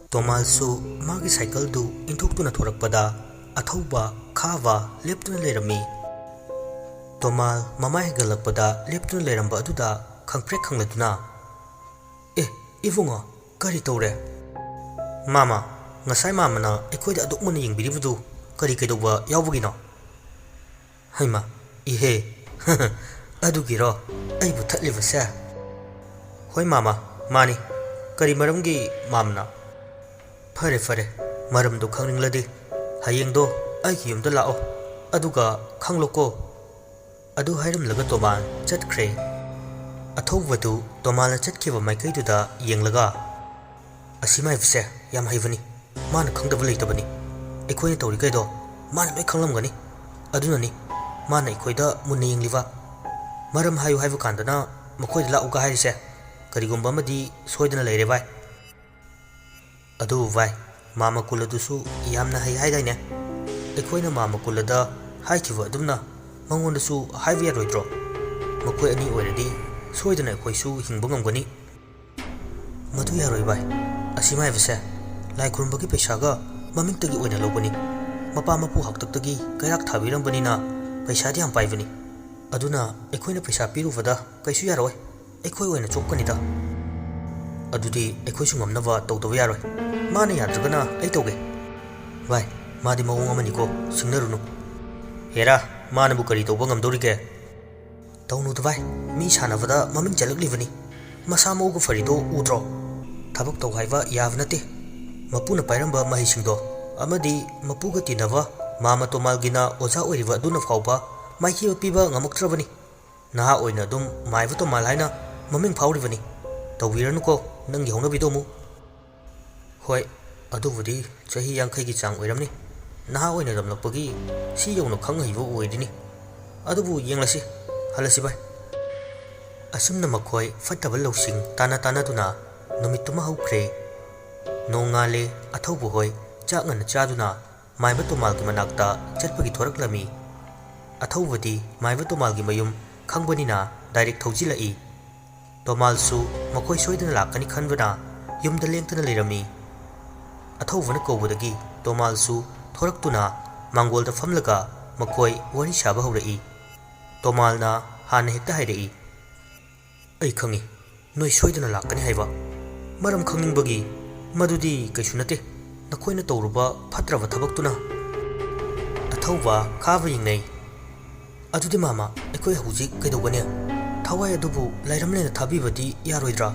Tomalsu magi cycle du inthoktuna thorakpada athauba khava leptuna lerami. Tomal mama hegalakpada leptuna leramba aduda khangprek khangladuna ibungo kari tawre mama ngasai mama na ekhoida adukmana yingbiribudu kari kaidoba yawbugino haima ihe adugiro aibu thatlibase hoi mama mani kari maramgi mamna fare fare maramdu khangningladi hayengdo aigi yumda lao aduga khangloko adu hairamlaga tomal chatkre athauwadu tomal chatkiba maikaiduda yenglaga asimaibse yam haivani mana khangdaba leitabani ekhoina tawri kaido mana loi khanglamgani adunani mana ekhoida munna yengliba maram hayu haibu kandana makoida la uga hairise karigumba amadi soidana leire vai adu vai mama kuladusu yamna hai haidaine ekhoina mama kulada haikiwa adumna mangondasu haibu yaroidro makoi ani oiradi soidana ekhoisu hingba ngamgani madu yaroi vai asimaibse lai khurumbagi paisaga mamingtagi oina lobani mapa mapu haktaktagi kairak thabirambani na paisadi am paibani aduna ekhoina paisa piruvada kaisu yaroi ekhoi oina chokkanida adudi ekhoisu ngamnaba tawdaba yaroi mana yadragana ai tawge vai madi mawong amani ko singnarunu hera mana bu kari tawba ngamdorige tawnu vai mi sanabada maming jalaglibani masa mawgu farido udro tabak taw haiba yavnate mapuna pairamba mahisingdo amadi mapuga tinava mama tomalgina oza oiriva aduna fauba maiki piba ngamuktrabani naha oina dum maiva tomal haina maming fauribani tawiranu ko nangi hongna bidomu hoi adubudi chahi yankai gi chang oiramni naha oina damlapagi si yongno khanghibo oidini adubu yenglasi halasi bai asumna makhoi fatabal losing tana duna numituma haukre nongale athaubu hoi changana chaduna maiba tomalgi manakta chatpagi thoraklami athawadi maiba tomalgi mayum khangbanina direct thojilai tomalsu makoi soidana lakani khanbana yumda lengtana leirami athawbana kobudagi tomalsu thoraktuna mangolda famlaga makoi wari shaba haurai tomalna hana hekta hairai ai khangi noi soidana lakani haiba maram khangingbagi madudi kaisu nate nakoina tawruba phatraba thabaktuna athauba khaba yingnei adudi mama ekoi huji kaidogane thawai adubu lairamlena thabibadi yaroidra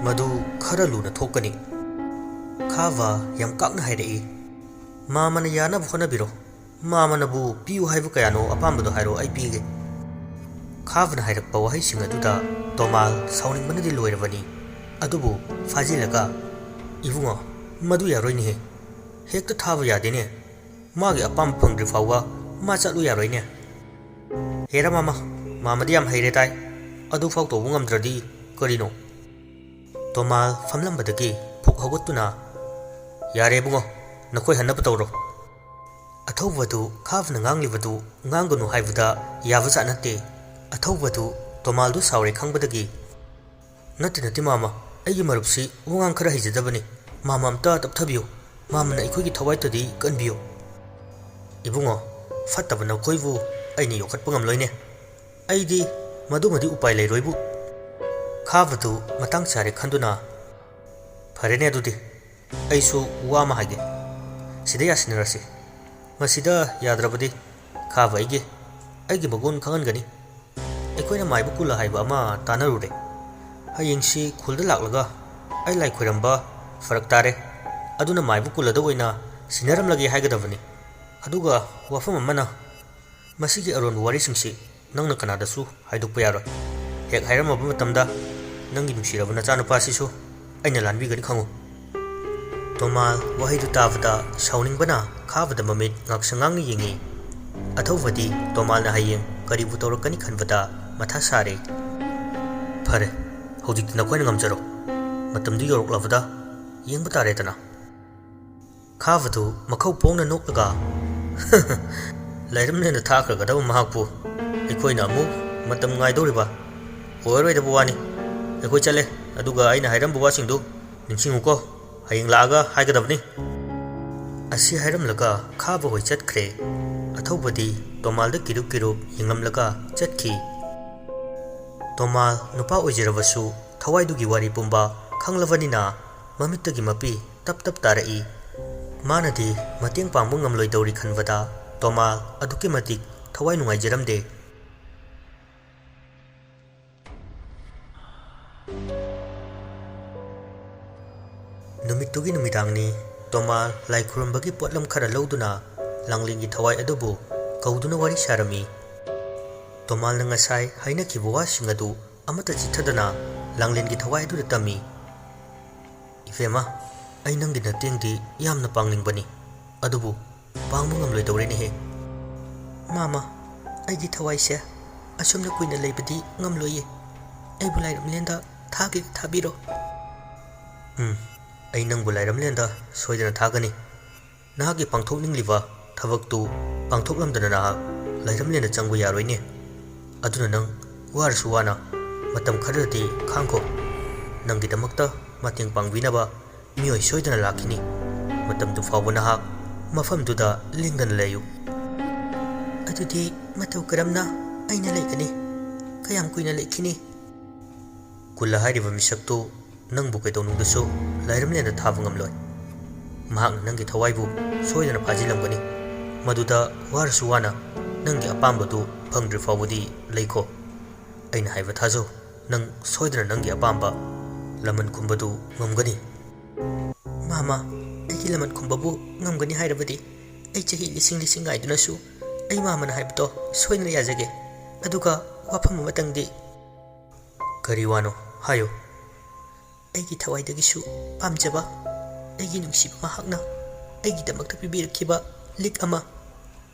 madu khara luna thokani khava yam kakna hairei mama na yana bkhona biro mama na bu piu haibu kayano apambado hairo ai pige khavna hairakpa wahai singa duda tomal sauning banadi loirabani adubu fajilaga ibungo madu yaroini he hekta thaba yadene magi apam phangri fawa ma chalu yaroine hera mama diam haire tai adu fau to ngamdradi karino tomal famlambadagi phuk hawatuna yare bungo nakoi hanna patawro athawbadu khavna nganglibadu ngangunu haibada yawaza nate athawbadu tomaldu saure khangbadagi nati mama aigi marupsi wangang khara hijadabani mama amta tapthabiyo mama na ikhoigi thawai tadi kanbiyo ibungo fattabana koibu aini yokhatpa ngamloine aidi madumadi upai leiroibu khavadu matang chare khanduna pharene adudi aisu wama hage sida yasinarasi masida yadrabadi khava aigi bagun khangangani ekoina maibu kula haiba ama tanarure hayengsi khulda laklaga ai lai khoiramba farak tare aduna maibu kulada oina sinaram lagi haigadavani aduga wafam amana masigi aron wari singsi nangna kanada su haidukpa yaroi hek hairamaba matamda nangi nungsiraba nachanu pasisu aina lanbigani khangu tomal wahidu tabada sauningbana khabada mamit ngaksangangi yengi athawadi tomalna hayeng karibu tawrakani khanbada matha sare phare hojik nakoina ngamjaro matamdi yoroklabada yengba tare tana khavadu makhau pongna noklaga lairamne na thakraga da mahakpu ekoina amu matam ngaidoriba oiroi da buwani ekoi chale aduga aina hairam buwa singdu ningsinguko hayeng laaga haigadabni asi hairamlaga khaba hoi chatkre athobadi tomal da kirup kirup yenglamlaga chatki tomal nupa oijirabasu thawai dugi wari pumba khanglavanina mamittagi mapi tap tap tarai manadi mateng pangbu ngamloi dawri khanbada tomal aduki matik thawai nungai jaramde numittugi numidangni tomal lai khurambagi potlam khara loduna langlingi thawai adubu kauduna wari sarami tomal na ngasai haina kibuwa singadu amata chithadana langlingi thawai adu tami ifema ai nangi na tengdi yamna pangningbani adubu pangmu ngamloi dawreni he mama aigi thawai se asumna kuina leibadi ngamloye ai bulai ramlenda thagi thabiro ai nang bulai ramlenda soidana thagani nahagi pangthokningliba thabaktu pangthoklamdana na lairamlena changbu yaroine aduna nang warsu wana matam kharadi khangko nangi damakta mateng pangbinaba mioi soidana lakhini matam du fawbana hak mafam duda lingdan leyu adudi matau karamna aina leikani kayam kuina leikini kulla hariba misaktu nangbu kaidonungdasu lairamlena thabngamloi mahak nangi thawaibu soidana phajilamgani maduda warsu wana nangi apambadu phangdri fawbudi leiko aina haiba thajo nang soidana nangi apamba laman kumbadu ngamgani mama aigi laman kumbabu ngamgani hairabadi ai chahi lising aidunasu ai mamana haibto soidana yajage aduga wafam amatangdi kari wano hayo aigi thawaidagisu pamjaba aigi nungsiba mahakna aigi damakta pibirakhiba lik ama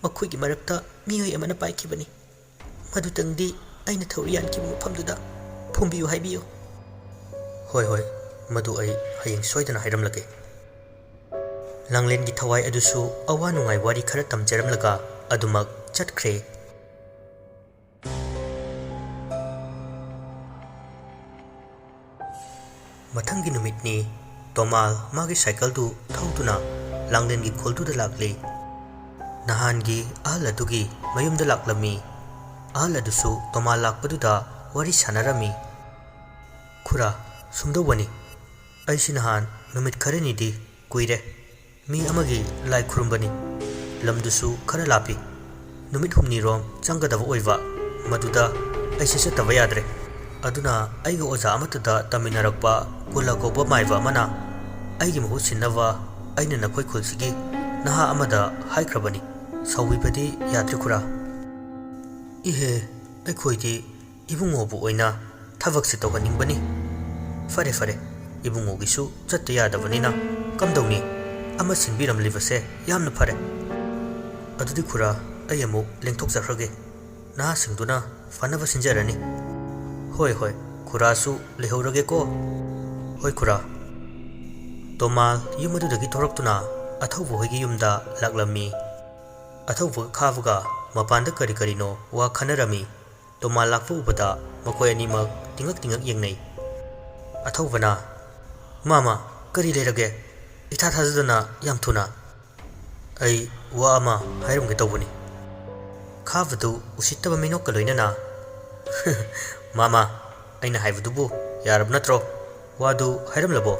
makhuigi marakta miyoi amana paikhibani madutangdi aina thawri yankiba mafamduda phumbiyu haibiyo hoi hoi madu ai hayeng soidana hairamlage langlengi thawai adusu awa nungai wari khara tamjaramlaga adumak chatkre matangi numitni tomal magi cycle du thauduna langlengi kholduda lakle nahangi aladugi mayumda laklami aladusu tomal lakpaduda wari sanarami khura sumdawani aisi nahan numit kharani di kuire mi amagi lai khurumbani lamdusu khara lapi numit humni rom changadaba oiwa maduda aisi chataba yadre aduna aiga oza amatada taminarakpa kula koba maiwa mana aigi mahu sinnawa aina nakoi khulsigi naha amada haikrabani sawibadi yadre khura ihe aikhoidi ibungobu oina thabakse tawhaningbani fare fare ibungogisu chatte yadabanina kamdawni ama sinbiramlibase yamna fare adudi khura ai amu lengthokjachrage na singduna fanaba sinjarani hoi hoi khura su lehaurage ko hoi khura tomal yumadudagi thoraktuna athaubu hoigi yumda laklami athaubu khabuga mapanda kari karino wa khanarami tomal lakfu ubada makoi animak tingak yengnei athobana mama kari lerage itha thajadana yam thuna ai wa ama hairum ge tawbani khavadu usittaba minok ka loinana mama aina haibudubu yarab natro wadu hairam labo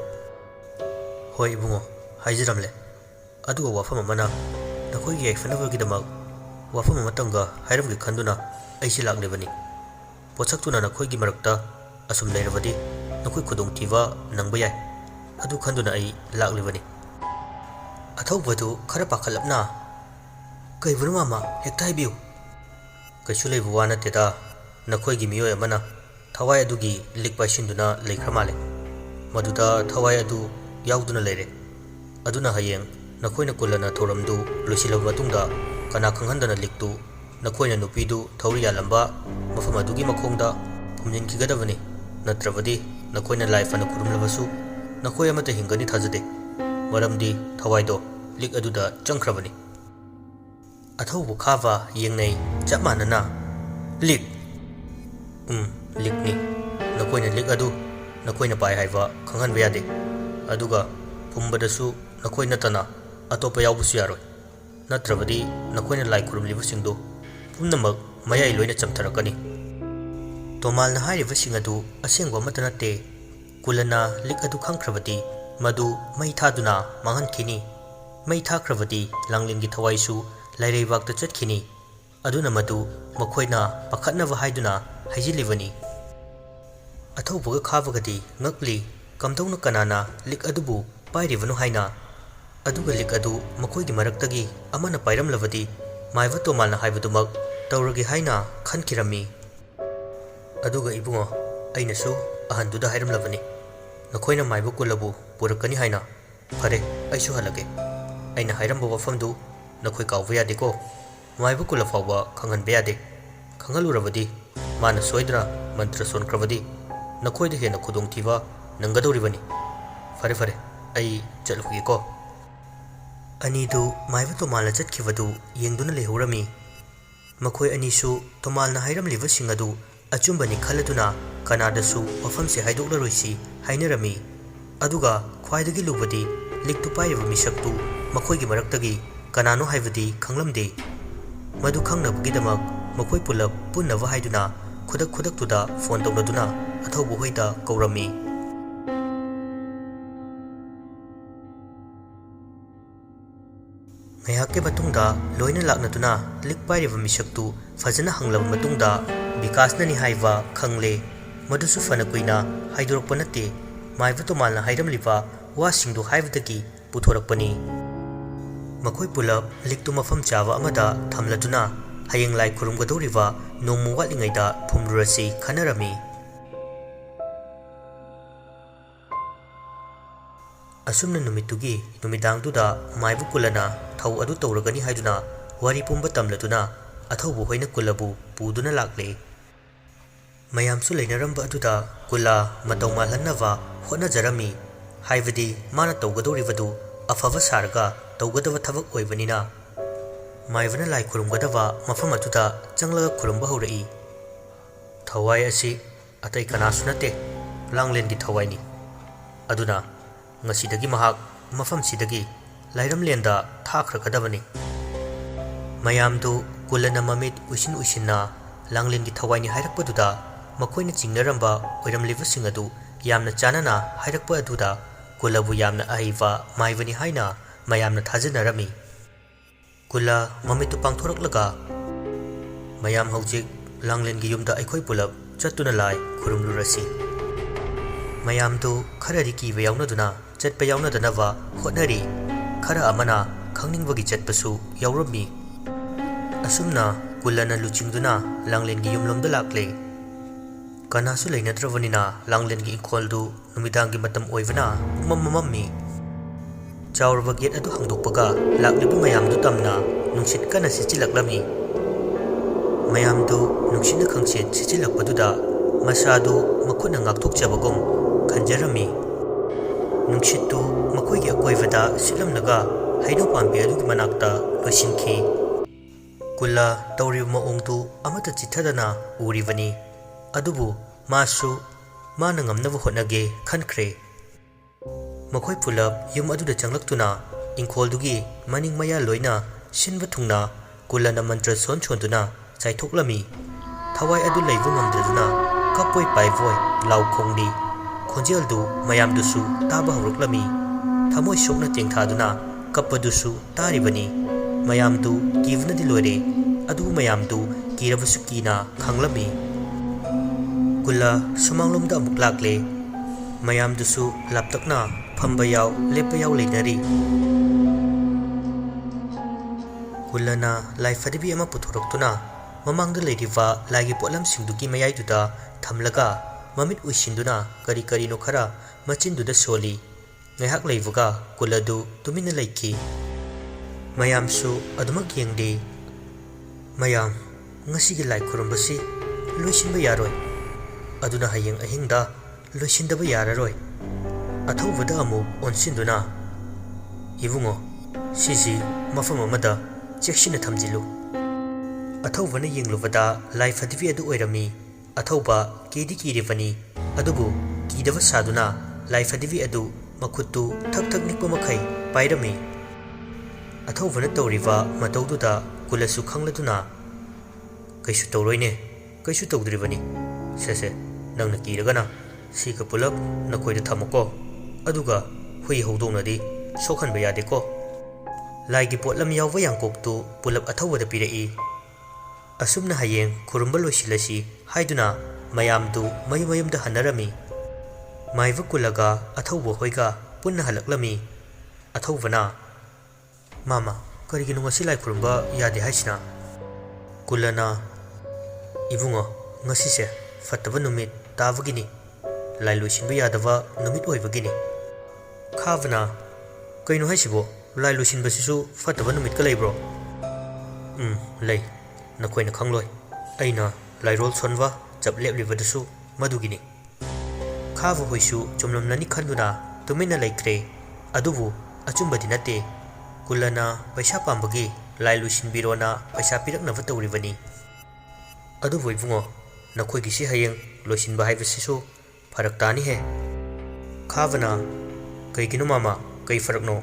hoi bungo haijiramle aduga wafam amana nakoi ge fanabagi damak wafam amatanga hairam ge khanduna aisi laklebani pochaktuna nakoi gi marakta asum leirabadi nakoi khudong thiba nangba yai adu khanduna ai laklebani athobadu khara pakhalapna kaiburu mama hekta haibiu kaisu leibu wana teda nakoi gi miyoi amana thawai adugi likpai sinduna leikhramale maduda thawai adu yauduna leire aduna hayeng nakoina kulana thoramdu losilaba matungda kana khanghandana liktu nakoina nupidu thawri yalamba mafam adugi makhongda phumjin kigadabani natrabadi nakoina life ana kurumlabasu nakoi amata hingani thajade maramdi thawaido lik aduda changkhrabani athaubu khava yengnei chapmanana lik likni nakoina lik adu nakoina pai haiwa khanghan bayade aduga ꯊꯨꯝꯕꯗꯁꯨ ꯅꯈꯣꯏ ꯅꯠꯇꯅ ꯑꯇꯣꯞꯄ ꯌꯥꯎꯕꯁꯨ ꯌꯥꯔꯣꯏ ꯅꯠꯇ꯭ꯔꯕꯗꯤ ꯅꯈꯣꯏꯅ ꯂꯥꯏ ꯈꯨꯔꯨꯝꯂꯤꯕꯁꯤꯡꯗꯨ ꯄꯨꯝꯅꯃꯛ ꯃꯌꯥꯏ ꯂꯣꯏꯅ ꯆꯝꯊꯔꯛꯀꯅꯤ ꯇꯣꯃꯥꯜꯅ ꯍꯥꯏꯔꯤꯕꯁꯤꯡ ꯑꯗꯨ ꯑꯁꯦꯡꯕ ꯑꯃꯠꯇ ꯅꯠꯇꯦ ꯀꯨꯂꯅ ꯂꯤꯛ ꯑꯗꯨ ꯈꯪꯈ꯭ꯔꯕꯗꯤ ꯃꯗꯨ ꯃꯩ ꯊꯥꯗꯨꯅ ꯃꯥꯡꯍꯟꯈꯤꯅꯤ ꯃꯩ ꯊꯥꯈ꯭ꯔꯕꯗꯤ ꯂꯥꯡꯂꯦꯟꯒꯤ ꯊꯋꯥꯏꯁꯨ ꯂꯩꯔꯩꯕꯥꯛꯇ ꯆꯠꯈꯤꯅꯤ ꯑꯗꯨꯅ ꯃꯗꯨ ꯃꯈꯣꯏꯅ ꯄꯥꯈꯠꯅꯕ ꯍꯥꯏꯗꯨꯅ ꯍꯥꯏꯖꯤꯜꯂꯤꯕꯅꯤ ꯑꯊꯧꯕꯒ ꯈꯥꯕꯒꯗꯤ ꯉꯛꯂꯤ ꯀꯝꯗꯧꯅ ꯀꯅꯥꯅ ꯂꯤꯛ ꯑꯗꯨꯕꯨ ꯄꯥꯏꯔꯤꯕꯅꯣ ꯍꯥꯏꯅ ꯑꯗꯨꯒ ꯂꯤꯛ ꯑꯗꯨ ꯃꯈꯣꯏꯒꯤ ꯃꯔꯛꯇꯒꯤ ꯑꯃꯅ ꯄꯥꯏꯔꯝꯂꯕꯗꯤ ꯃꯥꯏꯕ ꯇꯣꯃꯥꯜꯅ ꯍꯥꯏꯕꯗꯨꯃꯛ ꯇꯧꯔꯒꯦ ꯍꯥꯏꯅ ꯈꯟꯈꯤꯔꯝꯃꯤ ꯑꯗꯨꯒ ꯏꯕꯨꯡꯉꯣ ꯑꯩꯅꯁꯨ ꯑꯍꯟꯗꯨꯗ ꯍꯥꯏꯔꯝꯂꯕꯅꯤ ꯅꯈꯣꯏꯅ ꯃꯥꯏꯕ ꯀꯨꯂꯕꯨ ꯄꯨꯔꯛꯀꯅꯤ ꯍꯥꯏꯅ ꯐꯔꯦ ꯑꯩꯁꯨ ꯍꯜꯂꯒꯦ ꯑꯩꯅ ꯍꯥꯏꯔꯝꯕ ꯋꯥꯐꯝꯗꯨ ꯅꯈꯣꯏ ꯀꯥꯎꯕ ꯌꯥꯗꯦꯀꯣ ꯃꯥꯏꯕ ꯀꯨꯂ ꯐꯥꯎꯕ ꯈꯪꯍꯟꯕ ꯌꯥꯗꯦ ꯈꯪꯍꯜꯂꯨꯔꯕꯗꯤ ꯃꯥꯅ ꯁꯣꯏꯗꯅ ꯃꯟꯇ꯭ꯔ ꯁꯣꯟꯈ꯭ꯔꯕꯗꯤ ꯅꯈꯣꯏꯗ ꯍꯦꯟꯅ ꯈꯨꯗꯣꯡꯊꯤꯕ ꯅꯪꯒꯗꯧꯔꯤꯕꯅꯤ ꯐꯔꯦ ꯐꯔꯦ ꯑꯩ ꯆꯠꯂꯨꯈꯤꯒꯦꯀꯣ ꯑꯅꯤꯗꯨ ꯃꯥꯏꯕ ꯇꯣꯃꯥꯜꯅ ꯆꯠꯈꯤꯕꯗꯨ ꯌꯦꯡꯗꯨꯅ ꯂꯩꯍꯧꯔꯝꯃꯤ ꯃꯈꯣꯏ ꯑꯅꯤꯁꯨ ꯇꯣꯃꯥꯜꯅ ꯍꯥꯏꯔꯝꯂꯤꯕꯁꯤꯡ ꯑꯗꯨ ꯑꯆꯨꯝꯕꯅꯤ ꯈꯜꯂꯗꯨꯅ ꯀꯅꯥꯗꯁꯨ ꯋꯥꯐꯝꯁꯦ ꯍꯥꯏꯗꯣꯛꯂꯔꯣꯏꯁꯤ ꯍꯥꯏꯅꯔꯝꯃꯤ ꯑꯗꯨꯒ ꯈ꯭ꯋꯥꯏꯗꯒꯤ ꯂꯨꯕꯗꯤ ꯂꯤꯛꯇꯨ ꯄꯥꯏꯔꯤꯕ ꯃꯤꯁꯛꯇꯨ ꯃꯈꯣꯏꯒꯤ ꯃꯔꯛꯇꯒꯤ ꯀꯅꯥꯅꯣ ꯍꯥꯏꯕꯗꯤ ꯈꯪꯂꯝꯗꯦ ꯃꯗꯨ ꯈꯪꯅꯕꯒꯤꯗꯃꯛ ꯃꯈꯣꯏ ꯄꯨꯂꯞ ꯄꯨꯟꯅꯕ ꯍꯥꯏꯗꯨꯅ ꯈꯨꯗꯛꯇꯨꯗ ꯐꯣꯟ ꯇꯧꯅꯗꯨꯅ ꯑꯊꯧꯕ ꯍꯣꯏꯗ ꯀꯧꯔꯝꯃꯤ ꯉꯥꯏꯍꯥꯛꯀꯤ ꯃꯇꯨꯡꯗ ꯂꯣꯏꯅ ꯂꯥꯛꯅꯗꯨꯅ ꯂꯤꯛ ꯄꯥꯏꯔꯤꯕ ꯃꯤꯁꯛꯇꯨ ꯐꯖꯅ ꯍꯪꯂꯕ ꯃꯇꯨꯡꯗ ꯕꯤꯀꯥꯁꯅꯅꯤ ꯍꯥꯏꯕ ꯈꯪꯂꯦ ꯃꯗꯨꯁꯨ ꯐꯅ ꯀꯨꯏꯅ ꯍꯥꯏꯗꯣꯔꯛꯄ ꯅꯠꯇꯦ ꯃꯥꯏꯕ ꯇꯣꯃꯥꯜꯅ ꯍꯥꯏꯔꯝꯂꯤꯕ ꯋꯥꯁꯤꯡꯗꯨ ꯍꯥꯏꯕꯗꯒꯤ ꯄꯨꯊꯣꯔꯛꯄꯅꯤ ꯃꯈꯣꯏ ꯄꯨꯂꯞ ꯂꯤꯛꯇꯨ ꯃꯐꯝ ꯆꯥꯕ ꯑꯃꯗ ꯊꯝꯂꯗꯨꯅ ꯍꯌꯦꯡ ꯂꯥꯏ ꯈꯨꯔꯨꯝꯒꯗꯧꯔꯤꯕ ꯅꯣꯡꯃ ꯋꯥꯠꯂꯤꯉꯩꯗ ꯐꯨꯝꯂꯨꯔꯁꯤ ꯈꯟꯅꯔꯝꯃꯤ ꯑꯁꯨꯝꯅ ꯅꯨꯃꯤꯠꯇꯨꯒꯤ ꯅꯨꯃꯤꯗꯥꯡꯗꯨꯗ ꯃꯥꯏꯕ ꯀꯨꯂꯅ ꯊꯧ ꯑꯗꯨ ꯇꯧꯔꯒꯅꯤ ꯍꯥꯏꯗꯨꯅ ꯋꯥꯔꯤ ꯄꯨꯝꯕ ꯇꯝꯂꯗꯨꯅ ꯑꯊꯧꯕ ꯍꯣꯏꯅ ꯀꯨꯂꯕꯨ ꯄꯨꯗꯨꯅ ꯂꯥꯛꯂꯦ ꯃꯌꯥꯝꯁꯨ ꯂꯩꯅꯔꯝꯕ ꯑꯗꯨꯗ ꯀꯨꯂ ꯃꯇꯧ ꯃꯥꯜꯍꯟꯅꯕ ꯍꯣꯠꯅꯖꯔꯝꯃꯤ ꯍꯥꯏꯕꯗꯤ ꯃꯥꯅ ꯇꯧꯒꯗꯧꯔꯤꯕꯗꯨ ꯑꯐꯕ ꯁꯥꯔꯒ ꯇꯧꯒꯗꯕ ꯊꯕꯛ ꯑꯣꯏꯕꯅꯤꯅ ꯃꯥꯏꯕꯅ ꯂꯥꯏ ꯈꯨꯔꯨꯝꯒꯗꯕ ꯃꯐꯝ ꯑꯗꯨꯗ ꯆꯪꯂꯒ ꯈꯨꯔꯨꯝꯕ ꯍꯧꯔꯛꯏ ꯊꯋꯥꯏ ꯑꯁꯤ ꯑꯇꯩ ꯀꯅꯥꯁꯨ ꯅꯠꯇꯦ ꯂꯥꯡꯂꯦꯟꯒꯤ ꯊꯋꯥꯏꯅꯤ ꯑꯗꯨꯅ ꯉꯁꯤꯗꯒꯤ ꯃꯍꯥꯛ ꯃꯐꯝꯁꯤꯗꯒꯤ ꯂꯥꯏꯔꯝꯂꯦꯟꯗ ꯊꯥꯈ꯭ꯔꯒꯗꯕꯅꯤ ꯃꯌꯥꯝꯗꯨ ꯀꯨꯂꯅ ꯃꯃꯤꯠ ꯎꯏꯁꯤꯟ ꯎꯏꯁꯤꯟꯅ ꯂꯥꯡꯂꯦꯟꯒꯤ ꯊꯋꯥꯏꯅꯤ ꯍꯥꯏꯔꯛꯄꯗꯨꯗ ꯃꯈꯣꯏꯅ ꯆꯤꯡꯅꯔꯝꯕ ꯑꯣꯏꯔꯝꯂꯤꯕꯁꯤꯡ ꯑꯗꯨ ꯌꯥꯝꯅ ꯆꯥꯟꯅꯅ ꯍꯥꯏꯔꯛꯄ ꯑꯗꯨꯗ ꯀꯨꯂꯕꯨ ꯌꯥꯝꯅ ꯑꯍꯩꯕ ꯃꯥꯏꯕꯅꯤ ꯍꯥꯏꯅ ꯃꯌꯥꯝꯅ ꯊꯥꯖꯅꯔꯝꯃꯤ ꯀꯨꯂ ꯃꯃꯤꯠꯇꯨ ꯄꯥꯡꯊꯣꯔꯛꯂꯒ ꯃꯌꯥꯝ ꯍꯧꯖꯤꯛ ꯂꯥꯡꯂꯦꯟꯒꯤ ꯌꯨꯝꯗ ꯑꯩꯈꯣꯏ ꯄꯨꯂꯞ ꯆꯠꯇꯨꯅ ꯂꯥꯏ ꯈꯨꯔꯨꯝꯂꯨꯔꯁꯤ ꯃꯌꯥꯝꯗꯨ ꯈꯔꯗꯤ ꯀꯤꯕ ꯌꯥꯎꯅꯗꯨꯅ ꯆꯠꯄ ꯌꯥꯎꯅꯗꯅꯕ ꯍꯣꯠꯅꯔꯤ ꯈꯔ ꯑꯃꯅ ꯈꯪꯅꯤꯡꯕꯒꯤ ꯆꯠꯄꯁꯨ ꯌꯥꯎꯔꯝꯃꯤ ꯑꯁꯨꯝꯅ ꯀꯨꯂꯅ ꯂꯨꯆꯤꯡꯗꯨꯅ ꯂꯥꯡꯂꯦꯟꯒꯤ ꯌꯨꯝꯂꯣꯝꯗ ꯂꯥꯛꯂꯦ ꯀꯅꯥꯁꯨ ꯂꯩꯅꯗ꯭ꯔꯕꯅꯤꯅ ꯂꯥꯡꯂꯦꯟꯒꯤ ꯏꯪꯈꯣꯜꯗꯨ ꯅꯨꯃꯤꯗꯥꯡꯒꯤ ꯃꯇꯝ ꯑꯣꯏꯕꯅ ꯄꯨꯝꯃꯝ ꯃꯝꯃꯝꯃꯤ ꯆꯥꯎꯔꯕ ꯒꯦꯠ ꯑꯗꯨ ꯍꯥꯡꯗꯣꯛꯄꯒ ꯂꯥꯛꯂꯤꯕ ꯃꯌꯥꯝꯗꯨ ꯇꯝꯅ ꯅꯨꯡꯁꯤꯠ ꯀꯟꯅ ꯁꯤꯠꯆꯤꯜꯂꯛꯂꯝꯃꯤ ꯃꯌꯥꯝꯗꯨ ꯅꯨꯡꯁꯤꯠꯅ ꯈꯪꯁꯤꯠ ꯁꯤꯠꯆꯤꯜꯂꯛꯄꯗꯨꯗ ꯃꯁꯥꯗꯨ ꯃꯈꯨꯠꯅ ꯉꯥꯛꯊꯣꯛꯆꯕꯒꯨꯝ ꯈꯟꯖꯔꯝꯃꯤ ꯅꯨꯡꯁꯤꯠꯇꯨ ꯃꯈꯣꯏꯒꯤ ꯑꯀꯣꯏꯕꯗ ꯁꯤꯠꯂꯝꯂꯒ ꯍꯩꯅꯧ ꯄꯥꯝꯕꯤ ꯑꯗꯨꯒꯤ ꯃꯅꯥꯛꯇ ꯂꯣꯏꯁꯤꯟꯈꯤ ꯀꯨꯂ ꯇꯧꯔꯤꯕ ꯃꯑꯣꯡꯗꯨ ꯑꯃꯠꯇ ꯆꯤꯠꯊꯗꯅ ꯎꯔꯤꯕꯅꯤ ꯑꯗꯨꯕꯨ ꯃꯥꯁꯨ ꯃꯥꯅ ꯉꯝꯅꯕ ꯍꯣꯠꯅꯒꯦ ꯈꯟꯈ꯭ꯔꯦ ꯃꯈꯣꯏ ꯄꯨꯂꯞ ꯌꯨꯝ ꯑꯗꯨꯗ ꯆꯪꯂꯛꯇꯨꯅ ꯏꯪꯈꯣꯜꯗꯨꯒꯤ ꯃꯅꯤꯡ ꯃꯌꯥ ꯂꯣꯏꯅ ꯁꯤꯟꯕ ꯊꯨꯡꯅ ꯀꯨꯂꯅ ꯃꯟꯇ꯭ꯔ ꯁꯣꯟꯗꯨꯅ ꯆꯥꯏꯊꯣꯛꯂꯝꯃꯤ ꯊꯋꯥꯏ ꯑꯗꯨ ꯂꯩꯕ ꯉꯝꯗ꯭ꯔꯗꯨꯅ ꯀꯞꯄꯣꯏ ꯄꯥꯏꯕꯣꯏ ꯂꯥꯎ ꯈꯣꯡꯂꯤ ꯈꯣꯟꯖꯦꯜꯗꯨ ꯃꯌꯥꯝꯗꯨꯁꯨ ꯇꯥꯕ ꯍꯧꯔꯛꯂꯝꯃꯤ ꯊꯃꯣꯏ ꯁꯣꯛꯅ ꯇꯦꯡꯊꯥꯗꯨꯅ ꯀꯞꯄꯗꯨꯁꯨ ꯇꯥꯔꯤꯕꯅꯤ ꯃꯌꯥꯝꯗꯨ ꯀꯤꯕꯅꯗꯤ ꯂꯣꯏꯔꯦ ꯑꯗꯨꯕꯨ ꯃꯌꯥꯝꯗꯨ ꯀꯤꯔꯕꯁꯨ ꯀꯤꯅ ꯈꯥꯡꯂꯝꯃꯤ ꯀꯨꯂ ꯁꯨꯃꯥꯡꯂꯣꯝꯗ ꯑꯃꯨꯛ ꯂꯥꯛꯂꯦ ꯃꯌꯥꯝꯗꯨꯁꯨ ꯂꯥꯞꯇꯛꯅ ꯐꯝꯕ ꯌꯥꯎ ꯂꯦꯞꯄ ꯌꯥꯎ ꯂꯩꯅꯔꯤ ꯀꯨꯂꯅ ꯂꯥꯏ ꯐꯗꯤꯕꯤ ꯑꯃ ꯄꯨꯊꯣꯔꯛꯇꯨꯅ ꯃꯃꯥꯡꯗ ꯂꯩꯔꯤꯕ ꯂꯥꯏꯒꯤ ꯄꯣꯠꯂꯝꯁꯤꯡꯗꯨꯒꯤ ꯃꯌꯥꯏꯗꯨꯗ ꯊꯝꯂꯒ ꯃꯃꯤꯠ ꯎꯏꯁꯤꯟꯗꯨꯅ ꯀꯔꯤ ꯀꯔꯤꯅꯣ ꯈꯔ ꯃꯆꯤꯟꯗꯨꯗ ꯁꯣꯜꯂꯤ ꯉꯥꯏꯍꯥꯛ ꯂꯩꯕꯒ ꯀꯨꯂꯗꯨ ꯇꯨꯃꯤꯟꯅ ꯂꯩꯈꯤ ꯃꯌꯥꯝꯁꯨ ꯑꯗꯨꯃꯛ ꯌꯦꯡꯂꯤ ꯃꯌꯥꯝ ꯉꯁꯤꯒꯤ ꯂꯥꯏ ꯈꯨꯔꯨꯝꯕꯁꯤ ꯂꯣꯏꯁꯤꯟꯕ ꯌꯥꯔꯣꯏ ꯑꯗꯨꯅ ꯍꯌꯦꯡ ꯑꯍꯤꯡꯗ ꯂꯣꯏꯁꯤꯟꯗꯕ ꯌꯥꯔꯔꯣꯏ ꯑꯊꯧꯕꯗ ꯑꯃꯨꯛ ꯑꯣꯟꯁꯤꯟꯗꯨꯅ ꯏꯕꯨꯡꯉꯣ ꯁꯤꯁꯤ ꯃꯐꯝ ꯑꯃꯗ ꯆꯦꯛꯁꯤꯟꯅ ꯊꯝꯖꯤꯜꯂꯨ ꯑꯊꯧꯕꯅ ꯌꯦꯡꯂꯨꯕꯗ ꯂꯥꯏ ꯐꯗꯤꯕꯤ ꯑꯗꯨ ꯑꯣꯏꯔꯝꯃꯤ ꯑꯊꯧꯕ ꯀꯤꯗꯤ ꯀꯤꯔꯤꯕꯅꯤ ꯑꯗꯨꯕꯨ ꯀꯤꯗꯕ ꯁꯥꯗꯨꯅ ꯂꯥꯏ ꯐꯗꯤꯕꯤ ꯑꯗꯨ ꯃꯈꯨꯠꯇꯨ ꯊꯛ ꯊꯛ ꯅꯤꯛꯄ ꯃꯈꯩ ꯄꯥꯏꯔꯝꯃꯤ꯫ ꯑꯊꯧꯕꯅ ꯇꯧꯔꯤꯕ ꯃꯇꯧꯗꯨꯗ ꯀꯨꯂꯁꯨ ꯈꯪꯂꯗꯨꯅ "ꯀꯩꯁꯨ ꯇꯧꯔꯣꯏꯅꯦ, ꯀꯩꯁꯨ ꯇꯧꯗ꯭ꯔꯤꯕꯅꯤ꯫ ꯁꯦ ꯅꯪꯅ ꯀꯤꯔꯒꯅ ꯁꯤꯒ ꯄꯨꯂꯞ ꯅꯈꯣꯏꯗ ꯊꯝꯃꯨꯀꯣ, ꯑꯗꯨꯒ ꯍꯨꯏ ꯍꯧꯗꯣꯡꯅꯗꯤ ꯁꯣꯛꯍꯟꯕ ꯌꯥꯗꯦꯀꯣ." ꯂꯥꯏꯒꯤ ꯄꯣꯠꯂꯝ ꯌꯥꯎꯕ ꯌꯥꯡꯀꯣꯛꯇꯨ ꯄꯨꯂꯞ ꯑꯊꯧꯕꯗ ꯄꯤꯔꯛꯏ꯫ ꯑꯁꯨꯝꯅ ꯍꯌꯦꯡ ꯈꯨꯔꯨꯝꯕ ꯂꯣꯏꯁꯤꯜꯂꯁꯤ ꯍꯥꯏꯗꯨꯅ ꯃꯌꯥꯝꯗꯨ ꯃꯌꯨꯝ ꯃꯌꯨꯝꯗ ꯍꯟꯅꯔꯝꯃꯤ꯫ ꯃꯥꯏꯕ ꯀꯨꯂꯒ ꯑꯊꯧꯕ ꯍꯣꯏꯒ ꯄꯨꯟꯅ ꯍꯜꯂꯛꯂꯝꯃꯤ꯫ ꯑꯊꯧꯕꯅ "ꯃꯥꯃ, ꯀꯔꯤꯒꯤꯅꯣ ꯉꯁꯤ ꯂꯥꯏ ꯈꯨꯔꯨꯝꯕ ꯌꯥꯗꯦ ꯍꯥꯏꯁꯤꯅ?" ꯀꯨꯂꯅ "ꯏꯕꯨꯡꯉꯣ, ꯉꯁꯤꯁꯦ ꯐꯠꯇꯕ ꯅꯨꯃꯤꯠ ꯇꯥꯕꯒꯤꯅꯤ, ꯂꯥꯏ ꯂꯣꯏꯁꯤꯟꯕ ꯌꯥꯗꯕ ꯅꯨꯃꯤꯠ ꯑꯣꯏꯕꯒꯤꯅꯤ." ꯈꯥꯕꯅ "ꯀꯩꯅꯣ ꯍꯥꯏꯁꯤꯕꯣ, ꯂꯥꯏ ꯂꯣꯏꯁꯤꯟꯕꯁꯤꯁꯨ ꯐꯠꯇꯕ ꯅꯨꯃꯤꯠꯀ ꯂꯩꯕ꯭ꯔꯣ?" ꯂꯩ, ꯅꯈꯣꯏꯅ ꯈꯪꯂꯣꯏ, ꯑꯩꯅ ꯂꯥꯏꯔꯣꯜ ꯁꯣꯟꯕ ꯆꯞ ꯂꯦꯞꯂꯤꯕꯗꯨꯁꯨ ꯃꯗꯨꯒꯤꯅꯤ." ꯈꯥꯕ ꯍꯣꯏꯁꯨ ꯆꯨꯝꯂꯝꯂꯅꯤ ꯈꯟꯗꯨꯅ ꯇꯨꯃꯤꯟꯅ ꯂꯩꯈ꯭ꯔꯦ꯫ ꯑꯗꯨꯕꯨ ꯑꯆꯨꯝꯕꯗꯤ ꯅꯠꯇꯦ꯫ ꯀꯨꯂꯅ ꯄꯩꯁꯥ ꯄꯥꯝꯕꯒꯤ ꯂꯥꯏ ꯂꯣꯏꯁꯤꯟꯕꯤꯔꯣꯅ ꯄꯩꯁꯥ ꯄꯤꯔꯛꯅꯕ ꯇꯧꯔꯤꯕꯅꯤ꯫ "ꯑꯗꯨꯕꯨ ꯏꯕꯨꯡꯉꯣ, ꯅꯈꯣꯏꯒꯤꯁꯤ ꯍꯌꯦꯡ ꯂꯣꯏꯁꯤꯟꯕ ꯍꯥꯏꯕꯁꯤꯁꯨ ꯐꯔꯛ ꯇꯥꯅꯤꯍꯦ." ꯈꯥꯕꯅ "ꯀꯩꯒꯤꯅꯣ ꯃꯥꯃ, ꯀꯩ ꯐꯔꯛꯅꯣ?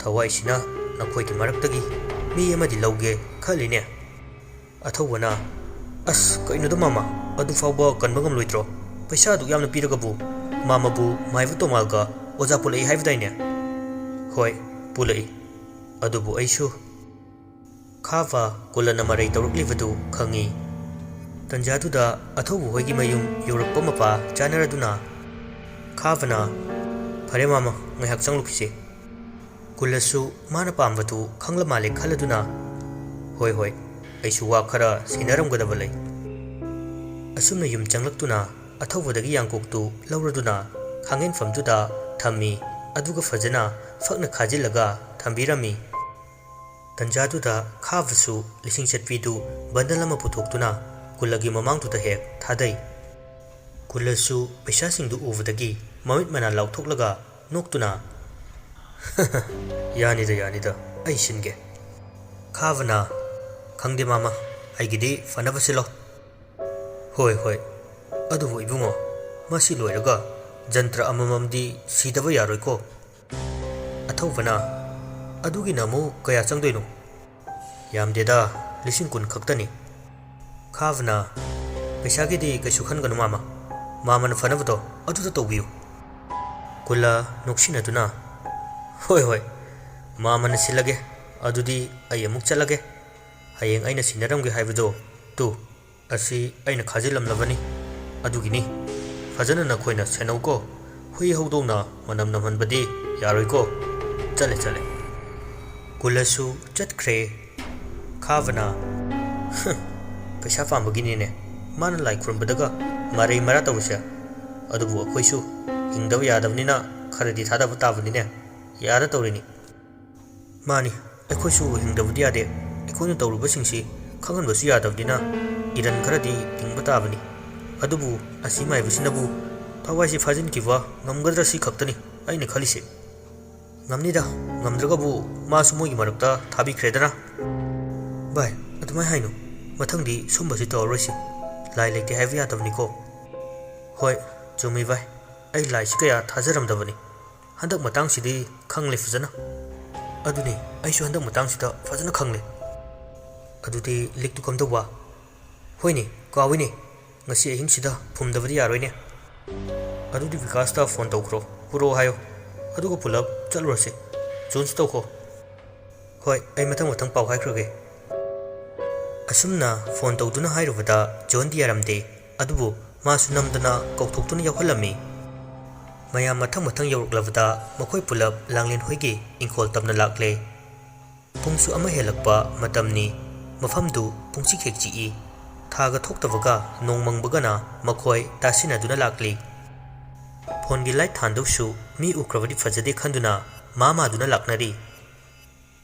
ꯊꯋꯥꯏꯁꯤꯅ ꯅꯈꯣꯏꯒꯤ ꯃꯔꯛꯇꯒꯤ ꯃꯤ ꯑꯃꯗꯤ ꯂꯧꯒꯦ ꯈꯜꯂꯤꯅꯦ." ꯑꯊꯧꯕꯅ "ꯑꯁ ꯀꯩꯅꯣꯗ ꯃꯥꯃ, ꯑꯗꯨ ꯐꯥꯎꯕ ꯀꯟꯕ ꯉꯝꯂꯣꯏꯗ꯭ꯔꯣ? ꯄꯩꯁꯥ ꯑꯗꯨꯛ ꯌꯥꯝꯅ ꯄꯤꯔꯒꯕꯨ ꯃꯥꯃꯕꯨ ꯃꯥꯏꯕ ꯇꯣꯃꯥꯜꯒ ꯑꯣꯖꯥ ꯄꯨꯜꯂꯛꯏ ꯍꯥꯏꯕꯗꯥꯏꯅꯦ?" "ꯍꯣꯏ, ꯄꯨꯜꯂꯛꯏ, ꯑꯗꯨꯕꯨ ꯑꯩꯁꯨ..." ꯈꯥꯕ ꯀꯨꯂꯅ ꯃꯔꯩ ꯇꯧꯔꯛꯂꯤꯕꯗꯨ ꯈꯪꯏ꯫ ꯇꯟꯖꯥꯗꯨꯗ ꯑꯊꯧꯕ ꯍꯣꯏꯒꯤ ꯃꯌꯨꯝ ꯌꯧꯔꯛꯄ ꯃꯄꯥ ꯆꯥꯅꯔꯗꯨꯅ ꯈꯥꯕꯅ "ꯐꯔꯦ ꯃꯥꯃ, ꯉꯥꯏꯍꯥꯛ ꯆꯪꯂꯨꯈꯤꯁꯤ." ꯀꯨꯂꯁꯨ ꯃꯥꯅ ꯄꯥꯝꯕꯗꯨ ꯈꯪꯂ ꯃꯥꯜꯂꯦ ꯈꯜꯂꯗꯨꯅ "ꯍꯣꯏ, ꯑꯩꯁꯨ ꯋꯥ ꯈꯔ ꯁꯤꯟꯅꯔꯝꯒꯗꯕ ꯂꯩ." ꯑꯁꯨꯝꯅ ꯌꯨꯝ ꯆꯪꯂꯛꯇꯨꯅ ꯑꯊꯧꯕꯗꯒꯤ ꯌꯥꯡꯀꯣꯛꯇꯨ ꯂꯧꯔꯗꯨꯅ ꯈꯥꯡꯉꯦꯟꯐꯝꯗꯨꯗ ꯊꯝꯃꯤ, ꯑꯗꯨꯒ ꯐꯖꯅ ꯐꯛꯅ ꯈꯥꯖꯤꯜꯂꯒ ꯊꯝꯕꯤꯔꯝꯃꯤ꯫ ꯇꯟꯖꯥꯗꯨꯗ ꯈꯥꯕꯁꯨ ꯂꯤꯁꯤꯡ ꯆꯠꯄꯤꯗꯨ ꯕꯟꯗꯜ ꯑꯃ ꯄꯨꯊꯣꯛꯇꯨꯅ ꯀꯨꯂꯒꯤ ꯃꯃꯥꯡꯗꯨꯗ ꯍꯦꯛ ꯊꯥꯗꯩ꯫ ꯀꯨꯂꯁꯨ ꯄꯩꯁꯥꯁꯤꯡꯗꯨ ꯎꯕꯗꯒꯤ ꯃꯃꯤꯠ ꯃꯅꯥ ꯂꯥꯎꯊꯣꯛꯂꯒ ꯅꯣꯛꯇꯨꯅ "ꯌꯥꯅꯤꯗ, ꯑꯩ ꯁꯤꯟꯒꯦ." ꯈꯥꯕꯅ "ꯈꯪꯗꯦ ꯃꯥꯃ, ꯑꯩꯒꯤꯗꯤ ꯐꯅꯕ ꯁꯤꯜꯂꯣ." ꯍꯣꯏ, ꯑꯗꯨꯕꯨ ꯏꯕꯨꯡꯉꯣ, ꯃꯁꯤ ꯂꯣꯏꯔꯒ ꯖꯟꯇ꯭ꯔ ꯑꯃꯃꯝꯗꯤ ꯁꯤꯗꯕ ꯌꯥꯔꯣꯏꯀꯣ?" ꯑꯊꯧꯕꯅ "ꯑꯗꯨꯒꯤꯅ ꯑꯃꯨꯛ ꯀꯌꯥ ꯆꯪꯗꯣꯏꯅꯣ?" "ꯌꯥꯝꯗꯦꯗ, 20,000 ꯈꯛꯇꯅꯤ." ꯈꯥꯕꯅ "ꯄꯩꯁꯥꯒꯤꯗꯤ ꯀꯩꯁꯨ ꯈꯟꯒꯅꯨ ꯃꯥꯃ, ꯃꯥꯃꯅ ꯐꯅꯕꯗꯣ ꯑꯗꯨꯗ ꯇꯧꯕꯤꯌꯨ." ꯀꯨꯂ ꯅꯣꯛꯁꯤꯟꯅꯗꯨꯅ "ꯍꯣꯏ, ꯃꯥꯃꯅ ꯁꯤꯜꯂꯒꯦ, ꯑꯗꯨꯗꯤ ꯑꯩ ꯑꯃꯨꯛ ꯆꯠꯂꯒꯦ꯫ ꯍꯌꯦꯡ ꯑꯩꯅ ꯁꯤꯟꯅꯔꯝꯒꯦ ꯍꯥꯏꯕꯗꯣ ꯇꯨ, ꯑꯁꯤ ꯑꯩꯅ ꯈꯥꯖꯤꯜꯂꯝꯂꯕꯅꯤ, ꯑꯗꯨꯒꯤꯅꯤ꯫ ꯐꯖꯅ ꯅꯈꯣꯏꯅ ꯁꯦꯟꯅꯧꯀꯣ, ꯍꯨꯏ ꯍꯧꯗꯣꯡꯅ ꯃꯅꯝ ꯅꯝꯍꯟꯕꯗꯤ ꯌꯥꯔꯣꯏꯀꯣ꯫ ꯆꯠꯂꯦ." ꯀꯨꯂꯁꯨ ꯆꯠꯈ꯭ꯔꯦ꯫ ꯈꯥꯕꯅ "ꯄꯩꯁꯥ ꯄꯥꯝꯕꯒꯤꯅꯤꯅꯦ ꯃꯥꯅ ꯂꯥꯏ ꯈꯨꯔꯨꯝꯕꯗꯒ ꯃꯔꯩ ꯃꯔꯥ ꯇꯧꯔꯤꯁꯦ, ꯑꯗꯨꯕꯨ ꯑꯩꯈꯣꯏꯁꯨ ꯍꯤꯡꯗꯕ ꯌꯥꯗꯕꯅꯤꯅ ꯈꯔꯗꯤ ꯊꯥꯗꯕ ꯇꯥꯕꯅꯤꯅꯦ, ꯌꯥꯗ ꯇꯧꯔꯤꯅꯤ." "ꯃꯥꯅꯤ, ꯑꯩꯈꯣꯏꯁꯨ ꯍꯤꯡꯗꯕꯗꯤ ꯌꯥꯗꯦ, ꯑꯩꯈꯣꯏꯅ ꯇꯧꯔꯨꯕꯁꯤꯡꯁꯤ ꯈꯪꯍꯟꯕꯁꯨ ꯌꯥꯗꯕꯅꯤꯅ ꯏꯔꯟ ꯈꯔꯗꯤ ꯇꯤꯡꯕ ꯇꯥꯕꯅꯤ꯫ ꯑꯗꯨꯕꯨ ꯑꯁꯤ ꯃꯥꯏꯕꯁꯤꯅꯕꯨ ꯊꯋꯥꯏꯁꯤ ꯐꯥꯖꯤꯟꯈꯤꯕ ꯉꯝꯒꯗ꯭ꯔꯥ ꯁꯤ ꯈꯛꯇꯅꯤ ꯑꯩꯅ ꯈꯜꯂꯤꯁꯦ." "ꯉꯝꯅꯤꯗ, ꯉꯝꯗ꯭ꯔꯒꯕꯨ ꯃꯥꯁꯨ ꯃꯣꯏꯒꯤ ꯃꯔꯛꯇ ꯊꯥꯕꯤꯈ꯭ꯔꯦꯗꯅ." "ꯚꯥꯏ, ꯑꯗꯨꯃꯥꯏ ꯍꯥꯏꯅꯨ, ꯃꯊꯪꯗꯤ ꯁꯨꯝꯕꯁꯤ ꯇꯧꯔꯔꯣꯏꯁꯤ, ꯂꯥꯏ ꯂꯩꯇꯦ ꯍꯥꯏꯕ ꯌꯥꯗꯕꯅꯤꯀꯣ." "ꯍꯣꯏ, ꯆꯨꯝꯃꯤ ꯚꯥꯏ, ꯑꯩ ꯂꯥꯏꯁꯤ ꯀꯌꯥ ꯊꯥꯖꯔꯝꯗꯕꯅꯤ, ꯍꯟꯗꯛ ꯃꯇꯥꯡꯁꯤꯗꯤ ꯈꯪꯂꯦ ꯐꯖꯅ." "ꯑꯗꯨꯅꯤ, ꯑꯩꯁꯨ ꯍꯟꯗꯛ ꯃꯇꯥꯡꯁꯤꯗ ꯐꯖꯅ ꯈꯪꯂꯦ." "ꯑꯗꯨꯗꯤ ꯂꯤꯛꯇꯨ ꯀꯝꯗꯧꯕ?" "ꯍꯣꯏꯅꯦ, ꯀꯥꯎꯏꯅꯦ, ꯉꯁꯤ ꯑꯍꯤꯡꯁꯤꯗ ꯐꯨꯝꯗꯕꯗꯤ ꯌꯥꯔꯣꯏꯅꯦ." "ꯑꯗꯨꯗꯤ ꯕꯤꯀꯥꯁꯇ ꯐꯣꯟ ꯇꯧꯈ꯭ꯔꯣ, ꯄꯨꯔꯛꯑꯣ ꯍꯥꯏꯌꯣ, ꯑꯗꯨꯒ ꯄꯨꯂꯞ ꯆꯠꯂꯨꯔꯁꯤ꯫ ꯖꯣꯟꯁꯨ ꯇꯧꯈꯣ." "ꯍꯣꯏ, ꯑꯩ ꯃꯊꯪ ꯄꯥꯎ ꯍꯥꯏꯈ꯭ꯔꯒꯦ." ꯑꯁꯨꯝꯅ ꯐꯣꯟ ꯇꯧꯗꯨꯅ ꯍꯥꯏꯔꯨꯕꯗ ꯖꯣꯟꯗꯤ ꯌꯥꯔꯝꯗꯦ, ꯑꯗꯨꯕꯨ ꯃꯥꯁꯨ ꯅꯝꯗꯅ ꯀꯧꯊꯣꯛꯇꯨꯅ ꯌꯥꯎꯍꯜꯂꯝꯃꯤ꯫ ꯃꯌꯥꯝ ꯃꯊꯪ ꯌꯧꯔꯛꯂꯕꯗ ꯃꯈꯣꯏ ꯄꯨꯂꯞ ꯂꯥꯡꯂꯦꯟ ꯍꯣꯏꯒꯤ ꯏꯪꯈꯣꯜ ꯇꯝꯅ ꯂꯥꯛꯂꯦ꯫ ꯄꯨꯡꯁꯨ 1 ꯍꯦꯜꯂꯛꯄ ꯃꯇꯝꯅꯤ꯫ ꯃꯐꯝꯗꯨ ꯄꯨꯡꯆꯤꯛ ꯍꯦꯛ ꯆꯤꯛꯏ꯫ ꯊꯥꯒ ꯊꯣꯛꯇꯕꯒ ꯅꯣꯡ ꯃꯪꯕꯒꯅ ꯃꯈꯣꯏ ꯇꯥꯁꯤꯟꯅꯗꯨꯅ ꯂꯥꯛꯂꯤ꯫ ꯐꯣꯟꯒꯤ ꯂꯥꯏꯠ ꯊꯥꯟꯗꯧꯁꯨ ꯃꯤ ꯎꯈ꯭ꯔꯕꯗꯤ ꯐꯖꯗꯦ ꯈꯟꯗꯨꯅ ꯃꯥꯗꯨꯅ ꯂꯥꯛꯅꯔꯤ꯫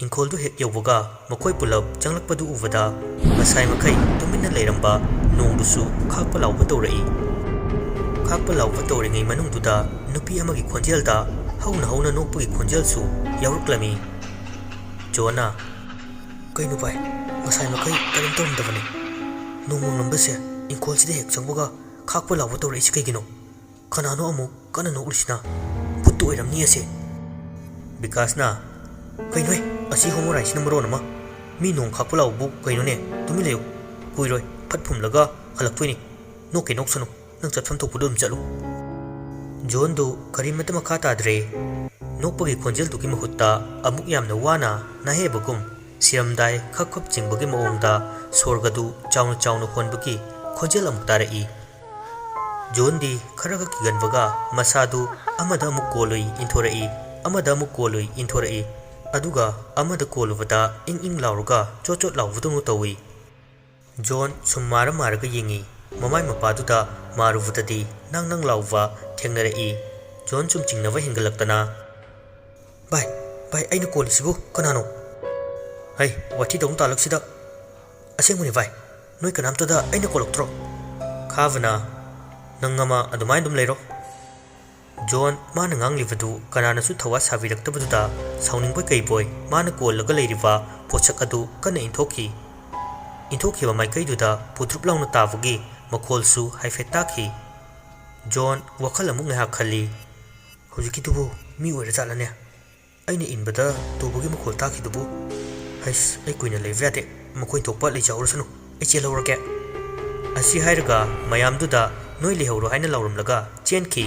ꯏꯪꯈꯣꯜꯗꯨ ꯍꯦꯛ ꯌꯧꯕꯒ ꯃꯈꯣꯏ ꯄꯨꯂꯞ ꯆꯪꯂꯛꯄꯗꯨ ꯎꯕꯗ ꯉꯁꯥꯏ ꯃꯈꯩ ꯇꯨꯃꯤꯟꯅ ꯂꯩꯔꯝꯕ ꯅꯣꯡꯗꯨꯁꯨ ꯈꯥꯛꯄ ꯂꯥꯎꯕ ꯇꯧꯔꯛꯏ꯫ ꯈꯥꯛꯄ ꯂꯥꯎꯕ ꯇꯧꯔꯤꯉꯩ ꯃꯅꯨꯡꯗꯨꯗ ꯅꯨꯄꯤ ꯑꯃꯒꯤ ꯈꯣꯟꯖꯦꯜꯗ ꯍꯧꯅ ꯅꯣꯛꯄꯒꯤ ꯈꯣꯟꯖꯦꯜꯁꯨ ꯌꯥꯎꯔꯛꯂꯝꯃꯤ꯫ ꯖꯣꯟꯅ "ꯀꯩꯅꯣ ꯚꯥꯏ, ꯉꯁꯥꯏ ꯃꯈꯩ ꯀꯔꯤꯝ ꯇꯧꯔꯝꯗꯕꯅꯤ, ꯅꯣꯡ ꯃꯪꯂꯝꯕꯁꯦ ꯏꯪꯈꯣꯜꯁꯤꯗ ꯍꯦꯛ ꯆꯪꯕꯒ ꯈꯥꯛꯄ ꯂꯥꯎꯕ ꯇꯧꯔꯛꯏꯁꯤ ꯀꯩꯒꯤꯅꯣ? ꯀꯅꯥꯅꯣ ꯑꯃꯨꯛ ꯀꯟꯅ ꯅꯣꯛꯂꯤꯁꯤꯅ? ꯚꯨꯠ ꯚꯨꯠꯇ ꯑꯣꯏꯔꯝꯅꯤ ꯑꯁꯦ ꯕꯤꯀꯥꯁꯅ ꯀꯩꯅꯣꯍꯦ ꯑꯁꯤ ꯍꯣꯃꯣꯔꯥꯏꯁꯤꯅ ꯃꯔꯣꯟ ꯑꯃ ꯃꯤ ꯅꯣꯡ ꯈꯥꯛꯄ ꯂꯥꯎꯕꯕꯨ ꯀꯩꯅꯣꯅꯦ ꯇꯨꯃꯤꯟ ꯂꯩꯌꯨ ꯀꯨꯏꯔꯣꯏ ꯐꯠ ꯐꯨꯝꯂꯒ ꯍꯜꯂꯛꯇꯣꯏꯅꯤ ꯅꯣꯛꯀꯦ ꯅꯣꯛꯁꯅꯨ ꯅꯪ ꯆꯠꯐꯝ ꯊꯣꯛꯄꯗꯣ ꯑꯗꯨꯝ ꯆꯠꯂꯨ ꯖꯣꯟꯗꯨ ꯀꯔꯤꯃꯠꯇ ꯃꯈꯥ ꯇꯥꯗ꯭ꯔꯦ ꯅꯣꯛꯄꯒꯤ ꯈꯣꯟꯖꯦꯜꯗꯨꯒꯤ ꯃꯍꯨꯠꯇ ꯑꯃꯨꯛ ꯌꯥꯝꯅ ꯋꯥꯅ ꯅꯥꯍꯦꯕꯒꯨꯝ ꯁꯤꯔꯝꯗꯥꯏ ꯈꯛ ꯈꯛ ꯆꯤꯡꯕꯒꯤ ꯃꯑꯣꯡꯗ ꯁꯣꯔꯒꯗꯨ ꯆꯥꯎꯅ ꯆꯥꯎꯅ ꯍꯣꯟꯕꯒꯤ ꯈꯣꯟꯖꯦꯜ ꯑꯃꯨꯛ ꯇꯥꯔꯛꯏ ꯖꯣꯟꯗꯤ ꯈꯔꯒ ꯀꯤꯒꯟꯕꯒ ꯃꯁꯥꯗꯨ ꯑꯃꯗ ꯑꯃꯨꯛ ꯀꯣꯜꯂꯨꯏ ꯏꯟꯊꯣꯔꯛꯏ ꯑꯃꯗ ꯑꯃꯨꯛ ꯀꯣꯜꯂꯨꯏ ꯏꯟꯊꯣꯔꯛꯏ ꯑꯗꯨꯒ ꯑꯃꯗ ꯀꯣꯜꯂꯨꯕꯗ ꯏꯪ ꯏꯪ ꯂꯥꯎꯔꯒ ꯆꯣꯠ ꯆꯣꯠ ꯂꯥꯎꯕꯗꯧꯅ ꯇꯧꯏ ꯖꯣꯟ ꯁꯨꯝ ꯃꯥꯔꯒ ꯌꯦꯡꯏ ꯃꯃꯥꯏ ꯃꯄꯥꯗꯨꯗ ꯃꯥꯔꯨꯕꯗꯗꯤ ꯅꯪ ꯅꯪ ꯂꯥꯎꯕ ꯊꯦꯡꯅꯔꯛꯏ ꯖꯣꯟ ꯁꯨꯝ ꯆꯤꯡꯅꯕ ꯍꯦꯟꯒꯠꯂꯛꯇꯅ ꯚꯥꯏ ꯚꯥꯏ ꯑꯩꯅ ꯀꯣꯜꯂꯤꯁꯤꯕꯨ ꯀꯅꯥꯅꯣ ꯍꯩ ꯋꯥꯊꯤ ꯇꯧꯅꯨ ꯇꯥꯂꯛꯁꯤꯗ ꯑꯁꯦꯡꯕꯅꯤ ꯚꯥꯏ ꯅꯣꯏ ꯀꯅꯥꯝꯇꯗ ꯑꯩꯅ ꯀꯣꯜꯂꯛꯇ꯭ꯔꯣ ꯈꯥꯕꯅ ꯅꯪ ꯑꯃ ꯑꯗꯨꯃꯥꯏꯅ ꯑꯗꯨꯝ ꯂꯩꯔꯣ ꯖꯣꯟ ꯃꯥꯅ ꯉꯥꯡꯂꯤꯕꯗꯨ ꯀꯅꯥꯅꯁꯨ ꯊꯋꯥ ꯁꯥꯕꯤꯔꯛꯇꯕꯗꯨꯗ ꯁꯥꯎꯅꯤꯡꯕꯣꯏ ꯀꯩꯕꯣꯏ ꯃꯥꯅ ꯀꯣꯜꯂꯒ ꯂꯩꯔꯤꯕ ꯄꯣꯠꯁꯛ ꯑꯗꯨ ꯀꯟꯅ ꯏꯟꯊꯣꯛꯈꯤ ꯏꯟꯊꯣꯛꯈꯤꯕ ꯃꯥꯏꯀꯩꯗꯨꯗ ꯄꯨꯗ꯭ꯔꯨꯞ ꯂꯥꯎꯅ ꯇꯥꯕꯒꯤ ꯃꯈꯣꯜꯁꯨ ꯍꯥꯏꯐꯦꯠ ꯇꯥꯈꯤ ꯖꯣꯟ ꯋꯥꯈꯜ ꯑꯃꯨꯛ ꯉꯥꯏꯍꯥꯛ ꯈꯜꯂꯤ ꯍꯧꯖꯤꯛꯀꯤꯗꯨꯕꯨ ꯃꯤ ꯑꯣꯏꯔꯖꯥꯠꯂꯅꯦ ꯑꯩꯅ ꯏꯟꯕꯗ ꯇꯨꯕꯒꯤ ꯃꯈꯣꯜ ꯇꯥꯈꯤꯗꯨꯕꯨ ꯍꯩꯁ ꯑꯩ ꯀꯨꯏꯅ ꯂꯩꯕ ꯌꯥꯗꯦ ꯃꯈꯣꯏ ꯊꯣꯛꯄ ꯂꯩꯖꯍꯧꯔꯁꯅꯨ ꯑꯩ ꯆꯦꯜꯍꯧꯔꯒꯦ ꯑꯁꯤ ꯍꯥꯏꯔꯒ ꯃꯌꯥꯝꯗꯨꯗ ꯅꯣꯏ ꯂꯩꯍꯧꯔꯣ ꯍꯥꯏꯅ ꯂꯥꯎꯔꯝꯂꯒ ꯆꯦꯟꯈꯤ